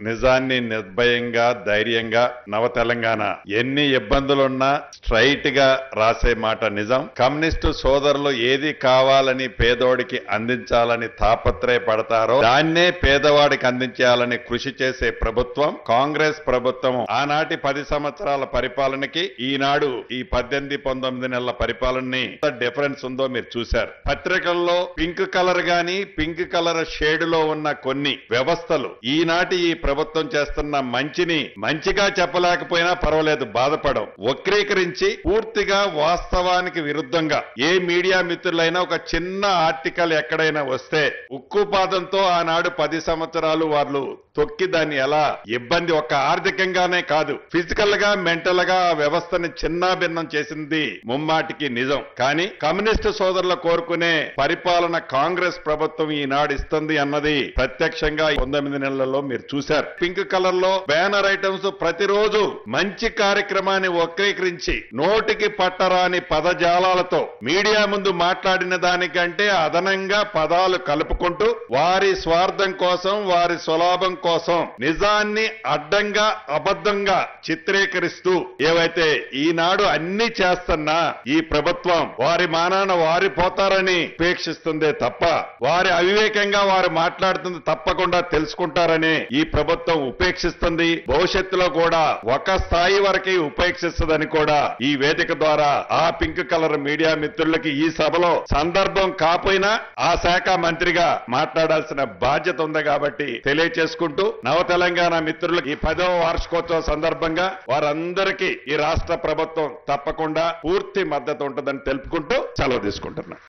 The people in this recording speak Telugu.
నిజాన్ని నిర్భయంగా ధైర్యంగా నవ తెలంగాణ ఎన్ని ఇబ్బందులున్నా స్ట్రైట్ గా రాసే మాట నిజం. కమ్యూనిస్టు సోదరులు ఏది కావాలని పేదోడికి అందించాలని తాపత్రయపడతారో దాన్నే పేదవాడికి అందించాలని కృషి చేసే ప్రభుత్వం కాంగ్రెస్ ప్రభుత్వం. ఆనాటి 10 సంవత్సరాల పరిపాలనకి ఈనాడు ఈ 18-19 నెలల పరిపాలనని డిఫరెన్స్ ఉందో మీరు చూశారు. పత్రికల్లో పింక్ కలర్ గాని పింక్ కలర్ షేడ్ లో ఉన్న కొన్ని వ్యవస్థలు ఈనాటి ఈ ప్రభుత్వం చేస్తున్న మంచిని మంచిగా చెప్పలేకపోయినా పర్వాలేదు, బాధపడం. వక్రీకరించి పూర్తిగా వాస్తవానికి విరుద్ధంగా ఏ మీడియా మిత్రులైనా ఒక చిన్న ఆర్టికల్ ఎక్కడైనా వస్తే ఉక్కుపాదంతో ఆనాడు 10 సంవత్సరాలు వాళ్ళు తొక్కి దాన్ని ఎలా ఇబ్బంది ఒక ఆర్థికంగానే కాదు ఫిజికల్ గా మెంటల్ గా ఆ వ్యవస్థని చిన్నాభిన్నం చేసింది ముమ్మాటికి నిజం. కానీ కమ్యూనిస్టు సోదరులు కోరుకునే పరిపాలన కాంగ్రెస్ ప్రభుత్వం ఈనాడు ఇస్తుంది అన్నది ప్రత్యక్షంగా 19 నెలల్లో మీరు చూశారు. పింక్ కలర్ లో బ్యానర్ ఐటమ్స్ ప్రతిరోజు మంచి కార్యక్రమాన్ని వక్రీకరించి నోటికి పట్టరాని పదజాలాలతో మీడియా ముందు మాట్లాడిన దానికంటే అదనంగా పదాలు కలుపుకుంటూ వారి స్వార్థం కోసం వారి స్వలాభం కోసం నిజాన్ని అడ్డంగా అబద్ధంగా చిత్రీకరిస్తూ ఏవైతే ఈనాడు అన్ని చేస్తున్నా ఈ ప్రభుత్వం వారి మానాన వారి పోతారని ఉపేక్షిస్తుందే తప్ప వారి అవివేకంగా వారు మాట్లాడుతుంది తప్పకుండా తెలుసుకుంటారని ఈ ప్రభుత్వం ఉపేక్షిస్తుంది. భవిష్యత్తులో కూడా ఒక స్థాయి వరకు ఉపేక్షిస్తుందని కూడా ఈ వేదిక ద్వారా ఆ పింక్ కలర్ మీడియా మిత్రులకి ఈ సభలో సందర్భం కాపోయినా ఆ శాఖ మంత్రిగా మాట్లాడాల్సిన బాధ్యత ఉంది కాబట్టి తెలియచేసుకుంటూ నవ తెలంగాణ మిత్రులకు ఈ 10వ వార్షికోత్సవ సందర్భంగా వారందరికీ ఈ రాష్ట్ర ప్రభుత్వం తప్పకుండా పూర్తి మద్దతు ఉంటుందని తెలుపుకుంటూ సెలవు తీసుకుంటున్నా.